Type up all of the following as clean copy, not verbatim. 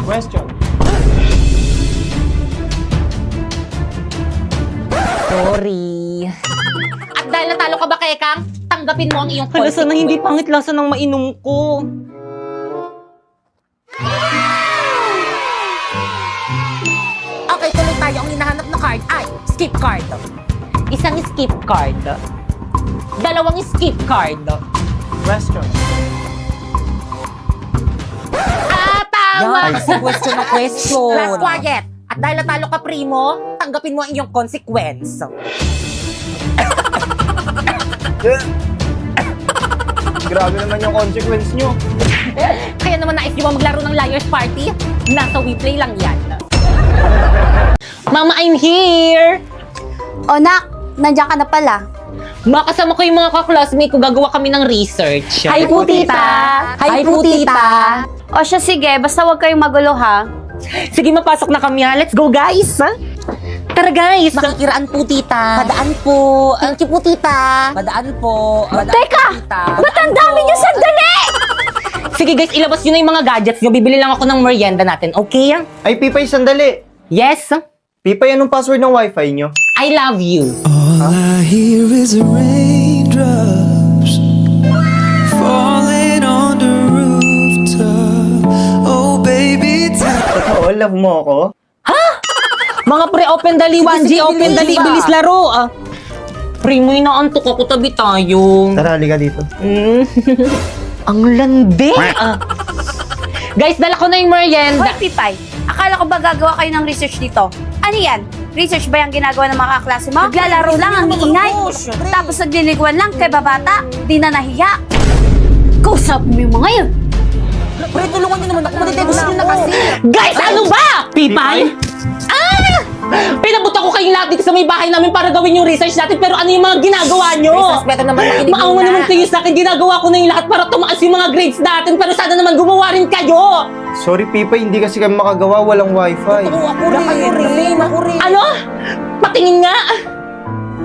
Question. Sorry. At dahil natalo ka ba, Kekang, tanggapin mo ang iyong Hala, sana hindi consequence. pangit lasa ng mainom ko. Okay, tuloy tayo. Ang hinahanap na card ay skip card. Isang skip card. Dalawang skip card. Question. Tama! Yan, kasi question na question. Last quiet. At dahil natalo ka, Primo, tanggapin mo ang iyong consequence. Grabe naman yung consequence nyo. Kaya naman nais nyo ba maglaro ng Liar's Party? Nasa WePlay lang yan. Mama, I'm here! O nak, nandiyan ka na pala. Makasama ko yung mga ka-classmate ko, gagawa kami ng research. Hi po, tita! Hi po, tita! O siya, sige, basta huwag kayong magulo, ha? Sige, mapasok na kami ha. Let's go, guys! Tara, guys! Makikiraan po, tita. Padaan po. Thank you po, tita. Padaan po. Teka! Ba't ang dami niyo sandali? Sige, guys, ilabas nyo na yung mga gadgets nyo. Bibili lang ako ng merienda natin, okay? Ay, Pipay, sandali. Yes? Pipay, anong password ng wifi nyo? I love you. All I hear is raindrops falling on the rooftop. Oh, baby, Totoo, love mo ako? Mga pre-open dali, 1G, sige, open bilis dali, ba? bilis laro. Primo, inaantok ako, tabi tayo. Tara, halika dito. Ang landi. Guys, dala ko na yung merienda. Hoy, Pipay, akala ko ba gagawa kayo ng research dito? Ano yan? Research ba yung ginagawa ng mga kaklase mo? Naglalaro lang ang iingay. Tapos nagliliguan lang kay babata. Di na nahiya. Kausap mo yung mga yun. Pre, tulungan nyo naman ako. Matitibos nyo na kasi. Guys, ano ba? Pipay? Pinabot ako kayong lahat dito sa may bahay namin para gawin yung research natin, pero ano yung mga ginagawa nyo? Princess, better naman makinig Maawa muna. naman kayo sa akin, ginagawa ko na yung lahat para tumaas yung mga grades natin, pero sana naman gumawa rin kayo! Sorry, Pipay, hindi kasi kami makagawa, walang wifi. Oo, ako rin. Ako rin. Ano? Patingin nga!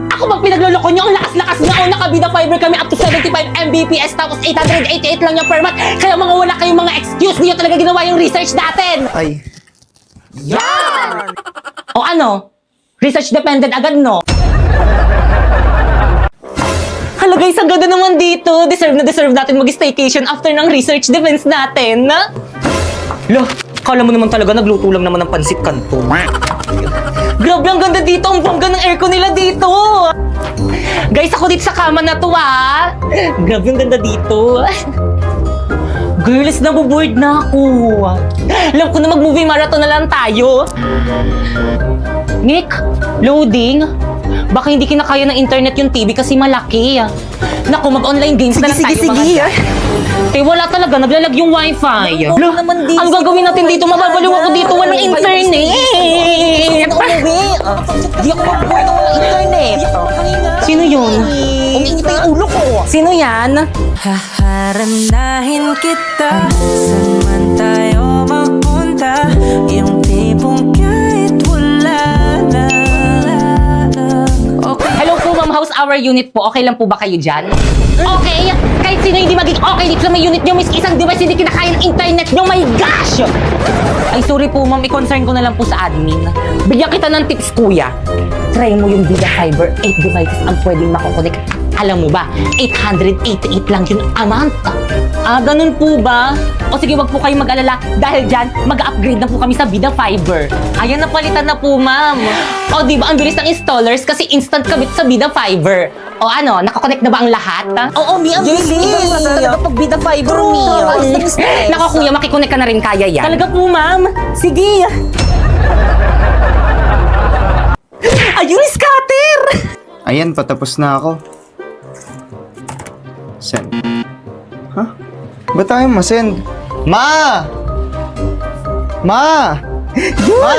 Ako bang pinagloloko nyo? Ang lakas-lakas nyo! O, nakabida fiber kami up to 75 Mbps, tapos 888 lang yung per month. Kaya mga wala kayong mga excuse, niyo talaga ginawa yung research natin! Ay, O ano? Research dependent agad, no? Hala guys, ang ganda naman dito. Deserve na deserve natin mag-staycation after ng research defense natin. Lo, kala mo naman talaga nagluto lang naman ng pansit kanto. Grabe, ang ganda dito. Ang bongga ng aircon nila dito. Guys, ako dito sa kama na to, ah. Grabe, ang ganda dito. Girls, nabuboard na ako. Alam ko na mag-movie marathon na lang tayo. Nick, loading. Baka hindi kinakaya ng internet yung TV kasi malaki. Naku, mag-online games na lang tayo mga dyan. Eh, wala talaga. Naglalag yung wifi. Oo naman, Daisy. Ang gagawin natin dito, mababaliw ako dito. Walang internet. Di ako mag-board ng walang internet. Sino yun? Umiingit na yung ulo ko. Sino yan? haharanahin kita. Saan man tayo mapunta, yung tipong kahit wala na. Okay. Hello po, Ma'am House, our unit po. Okay lang po ba kayo dyan? Okay! Kahit sino hindi maging okay dito sa may unit nyo, miski isang device hindi kinakaya ng internet nyo, my gosh! Ay, sorry po, ma'am. I-concern ko na lang po sa admin. Bigyan kita ng tips, kuya. Try mo yung Vida Fiber. 8 devices ang pwedeng makokonek. Alam mo ba, 888 lang yung amount. Ganun po ba? O sige, wag po kayong mag-alala. Dahil dyan, mag-upgrade na po kami sa Vida Fiber. Ayan, napalitan na po, ma'am. O, di ba, ang bilis ng installers kasi instant kabit sa Vida Fiber. O ano, nakakonect na ba ang lahat? Oo, Mi, ang bilis. Talaga pag bida fiber, Mi. Nako, kuya, makikonek ka na rin kaya yan. Talaga po, ma'am. Sige. Ayun, scatter! ayan, patapos na ako. Send. Ha? Ba't tayo masend? Ma! Ma! Ma!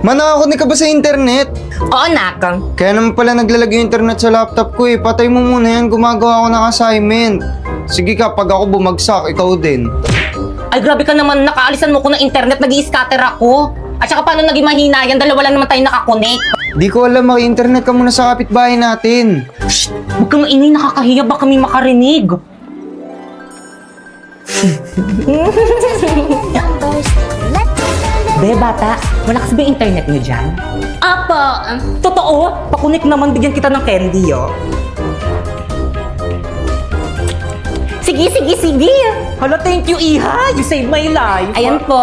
Ma, nakakunik ka ba sa internet? Oo, nakang. Kaya naman pala naglalag yung internet sa laptop ko eh. Patay mo muna yan, gumagawa ako ng assignment. Sige ka, pag ako bumagsak, ikaw din. Ay, grabe ka naman. Nakaalisan mo ko ng internet, nag-i-scatter ako. At saka paano naging mahina yan? Dalawa lang naman tayo nakakonect. Di ko alam, maki-internet ka muna sa kapitbahay natin. Shh! Huwag kang maingay, nakakahiya. Baka may makarinig. Numbers, let Be, bata, malakas ba yung internet niyo dyan? Apa, totoo? Pakunik naman, bigyan kita ng candy, oh. Sige, sige, sige. Hala, thank you, Iha. You saved my life. Ayan po.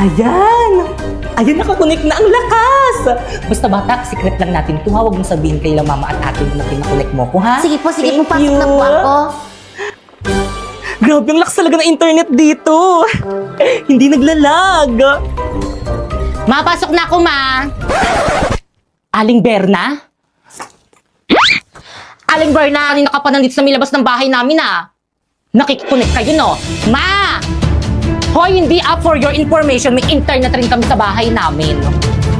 Ayan. Ayan, nakakunik na ang lakas. Basta bata, secret lang natin ito. Huwag mong sabihin kay mama at ate mo na pinakunik mo ko, ha? Sige po, Thank pasok you. na po ako. Grabe, ang lakas talaga ng internet dito. Hindi naglalag. Mapasok na ako, ma. Aling Berna? Aling Berna, kanina ka pa nandito sa may labas ng bahay namin, ah. Nakikikunik kayo, no? Ma! Hoy, hindi up for your information. May internet rin kami sa bahay namin.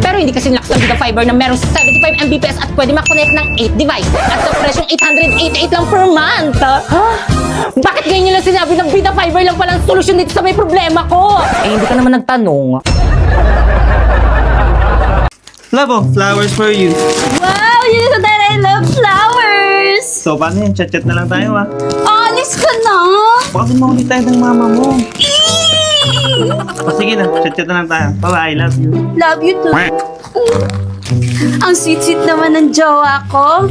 Pero hindi kasi lakas ng Vida Fiber na merong 75 Mbps at pwede makonect ng 8 device at sa presyong 888 lang per month. Bakit ganyan lang sinabi ng Vida Fiber lang palang solusyon dito sa may problema ko? Eh, hindi ka naman nagtanong. Love, flowers for you. Wow, you know that I love flowers! So, paano yan? Chat-chat na lang tayo, ah. Alis ka na! Bakit mo ulit tayo ng mama mo? O, sige na. Chat-chat na lang tayo. Bye-bye. Love you. Love you too. Ang sweet-sweet naman ng jowa ko.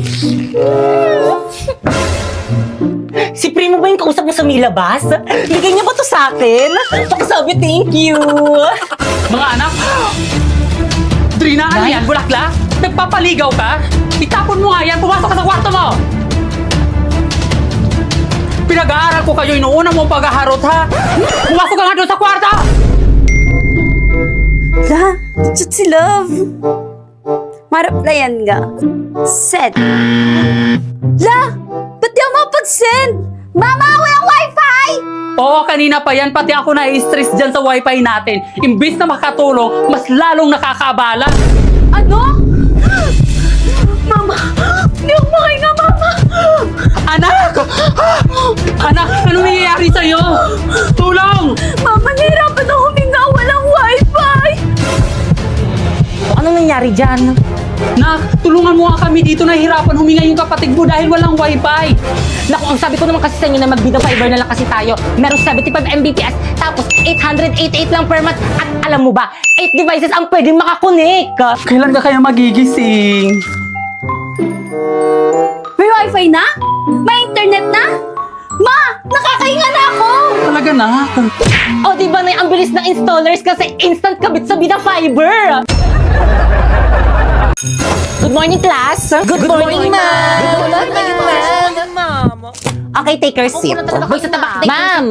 Si Primo ba yung kausap mo sa Milabas? Bigay niya ba to sa akin? Pakisabi, thank you. Mga anak! Trina, ano yan? Bulakla? Nagpapaligaw ka? Itapon mo nga yan! Pumasok ka sa kwarto mo! Pinag-aaral ko kayo, inuuna mo paghaharot, ha? Pumasok ka nga doon sa kwarto! La, chat si Love. Maraplayan nga. Send. La, ba't di ako mapag-send? Mama, walang wifi! Oo, kanina pa yan. Pati ako na-stress dyan sa wifi natin. Imbis na makatulong, mas lalong nakakabala. Ano? Mama, hindi ako makahinga, Mama. Anak! Anak, anong nangyayari sa'yo? Tulong! Mama, nahirapan ako huminga. Walang wifi. Anong nangyari dyan? Nak, tulungan mo nga kami dito. Nahihirapan huminga yung kapatid mo dahil walang wifi. Naku, ang sabi ko naman kasi sa inyo na mag-Vida Fiber na lang kasi tayo. Meron 75 Mbps, tapos 888 lang per month. At alam mo ba, 8 devices ang pwedeng makakunik. Kailan ka kaya magigising? May wifi na? May internet na? Ma, nakakahinga na ako. Talaga na. O, di ba na ang bilis ng installers kasi instant kabit sa Vida Fiber. Good morning, class. Good morning, ma'am. Good morning, ma'am. Okay, take your seat. Boy, sa tabak, ma'am.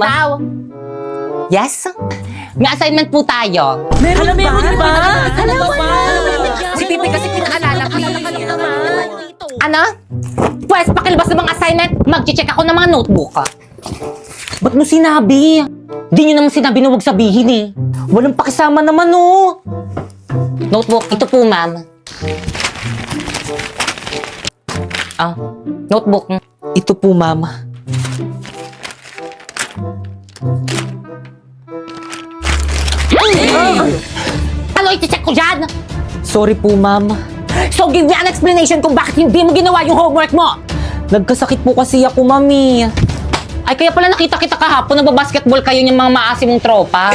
Yes? May assignment po tayo. Meron ba? Si Pipi kasi pinaalala ko. Ano? Pwes, pakilabas ng mga assignment. Mag-check ako ng mga notebook. Ba't mo sinabi? Di nyo naman sinabi na huwag sabihin eh. Walang pakisama naman, oh. Notebook, ito po, ma'am. Ah, notebook. Ito po, ma'am. Ano iti-check ko dyan? Sorry po, ma'am. So give me an explanation kung bakit hindi mo ginawa yung homework mo. Nagkasakit po kasi ako, mami. Ay, kaya pala nakita kita kahapon, nagbabasketball kayo yung mga maasim mong tropa.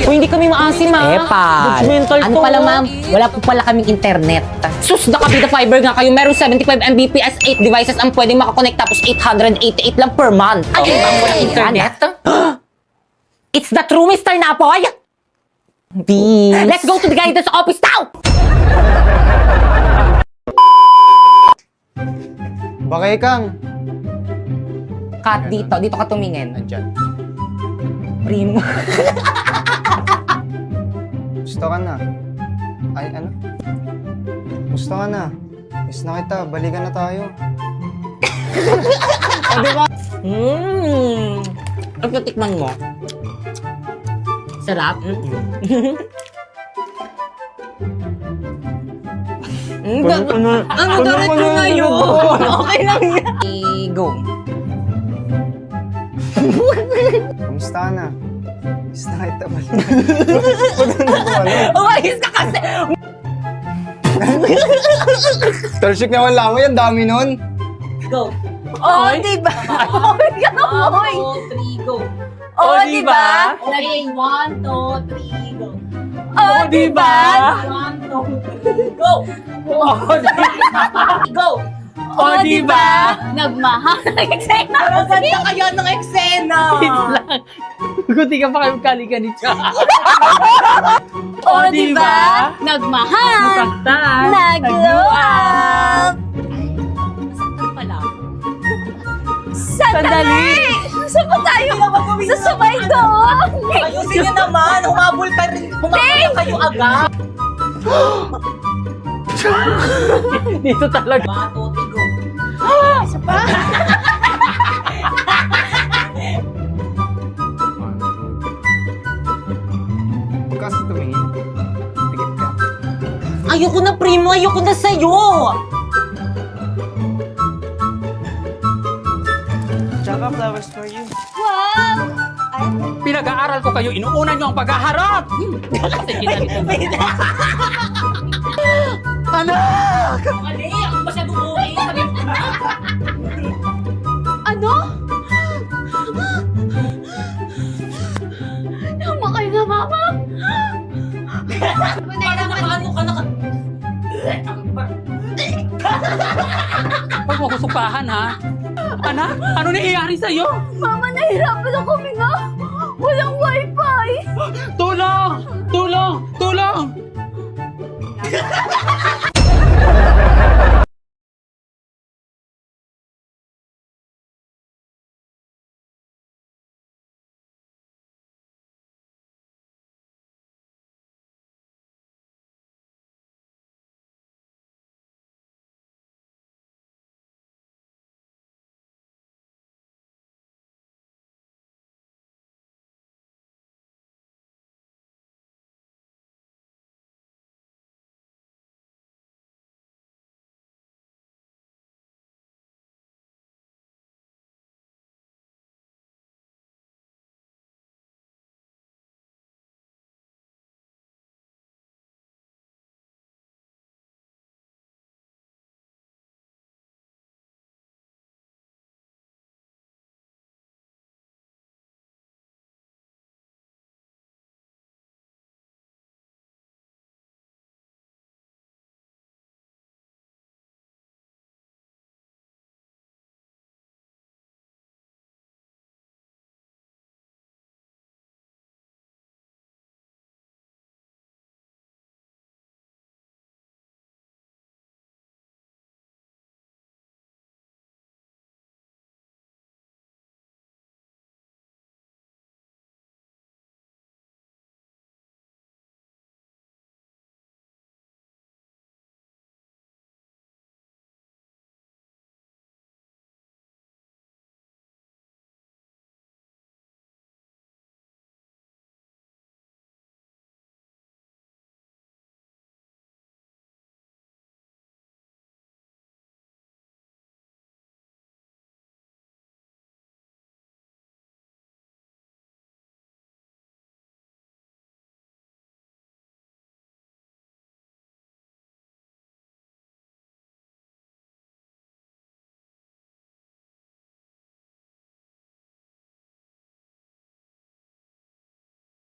O hindi kami maasim, ha? Epal. Judgmental Ano to. pala, ma'am? Wala po pala kaming internet. Sus, nakabida fiber nga kayo. Meron 75 Mbps, 8 devices ang pwedeng makakonect tapos 888 lang per month. Ay, bang walang internet? It's the true Mr. Napoy! Peace. Let's go to the guidance office now! Bakay Kang. Kat, dito ka tumingin. Nandyan. Primo. Gusto ka na. Ay, ano? Gusto ka na. Miss na kita. Balikan na tayo. Ang tikman mo. Sarap. Ano dapat ko ngayon? Okay lang yan. Go. Kamusta ka na? Miss na kita. Balikan na tayo. Umayos ka kasi. Tarshik naman lang mo yan. Dami nun. Go. Oh, diba? Oh, gamoy. 1, 2, 3, go. Oh, diba? Okay, 1, 2, 3, go. Oh, di ba? Go! Go! O, di ba? Nagmahal ng eksena. Ang ganda kaya ng eksena! Wait lang. Guti ka pa kayo kalikan ni Cha. O, di ba? Nagmahal. Nasaktan. Nag-glow up. Sandali! Saan pa tayo? Sa sabay doon! Ayusin niyo naman! Humabol ka rin! Humabol na kayo agad! Dito talaga. Bato, tigo. Kasi tumingin. Tigit ka. Ayoko na, primo! Ayoko na sa'yo! Tsaka flowers for you. Wow! Pinag-aaral ko kayo, inuuna nyo ang paghaharap! Sige na dito. Anak! Ali! Ako masyadong uwi! Sabi mo na! Ano? Namakay na, mama! Para nakaano ka naka... Huwag mo ko supahan, ha? Anak, ano nangyayari sa'yo? Mama, nahirapan ako nga! Walang wifi! Tulong! Tulong! Tulong!